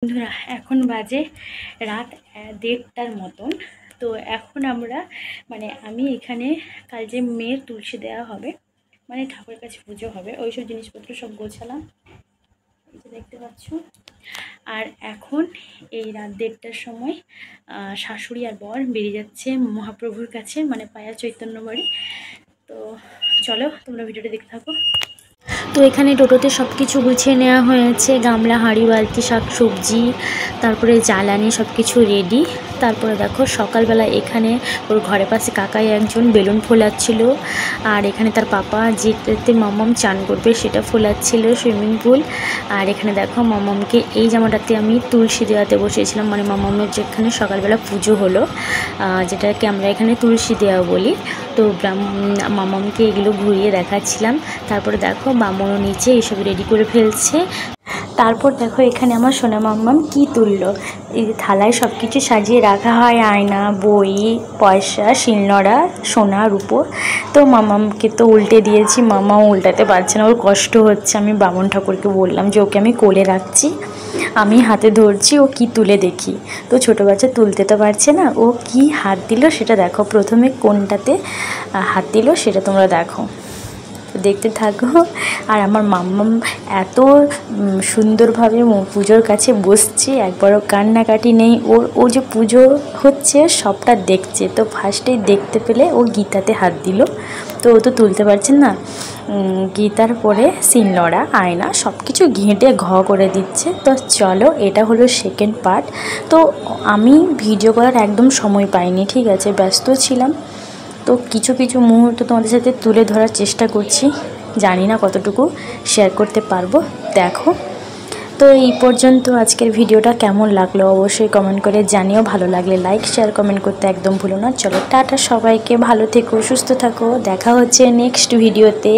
বন্ধুরা এখন বাজে রাত 1:30টার মতন। তো এখন আমরা আমি এখানে কাল যে মেয়ের তুলসী দেওয়া হবে, ঠাকুরের কাছে পুজো হবে, ওইসব জিনিসপত্র সব গোছালাম, এই যে দেখতে পাচ্ছ। আর এখন এই রাত 1:30টার সময় শাশুড়ি আর বর বেরিয়ে যাচ্ছে মহাপ্রভুর কাছে, পায়া চৈতন্য বাড়ি। তো চলো তোমরা ভিডিওটা দেখতে থাকো। তো এখানে টোটোতে সব কিছু গুছিয়ে নেওয়া হয়েছে, গামলা, হাঁড়ি, বালতি, শাক সবজি, তারপরে জ্বালানি, সব কিছু রেডি। তারপরে দেখো সকালবেলা এখানে ওর ঘরের পাশে কাকাই একজন বেলুন ফোলাচ্ছিল, আর এখানে তার পাপা যেটাতে মামাম চান করবে সেটা ফোলাচ্ছিল, সুইমিং পুল। আর এখানে দেখো মামামকে এই জামাটাতে আমি তুলসী দেওয়াতে বসিয়েছিলাম, মামামের যেখানে সকালবেলা পুজো হলো, যেটাকে আমরা এখানে তুলসী দেওয়া বলি। তো মামামকে এগুলো ঘুরিয়ে দেখাচ্ছিলাম। তারপরে দেখো বামনও নিচে এসব রেডি করে ফেলছে। তারপর দেখো এখানে আমার সোনা মাম্মাম কি তুললো, এই থালায় সব কিছু সাজিয়ে রাখা হয়, আয়না, বই, পয়সা, শিলনোড়া, সোনা, রূপো। তো মামামকে তো উল্টে দিয়েছি, মামাও উল্টাতে পারছে না, ওর কষ্ট হচ্ছে। আমি বামন ঠাকুরকে বললাম যে ওকে আমি কোলে রাখছি, আমি হাতে ধরছি, ও কি তুলে দেখি। তো ছোটো বাচ্চা তুলতে তো পারছে না, ও কি হাত দিল সেটা দেখো। প্রথমে কোনটাতে হাত দিল সেটা তোমরা দেখো, দেখতে থাকো। আর আমার মাম্মাম এত সুন্দরভাবে পুজোর কাছে বসছে, একবারও কান্নাকাটি নেই ওর। ও যে পুজো হচ্ছে সবটা দেখছে। তো ফার্স্টেই দেখতে পেলে ও গীতাতে হাত দিল, তো ও তো তুলতে পারছেন না। গীতার পরে শিলনোড়া, আয়না সব কিছু ঘেঁটে করে দিচ্ছে। তো চলো, এটা হলো সেকেন্ড পার্ট। তো আমি ভিডিও করার একদম সময় পাইনি, ঠিক আছে, ব্যস্ত ছিলাম। তো কিছু কিছু মুহূর্ত তোমাদের সাথে তুলে ধরার চেষ্টা করছি, জানি না কতটুকু শেয়ার করতে পারবো, দেখো। তো এই পর্যন্ত আজকের ভিডিওটা কেমন লাগলো অবশ্যই কমেন্ট করে জানিও, ভালো লাগলে লাইক, শেয়ার, কমেন্ট করতে একদম ভুলো না। চলো টাটা সবাইকে, ভালো থেকো, সুস্থ থাকো, দেখা হচ্ছে নেক্সট ভিডিওতে।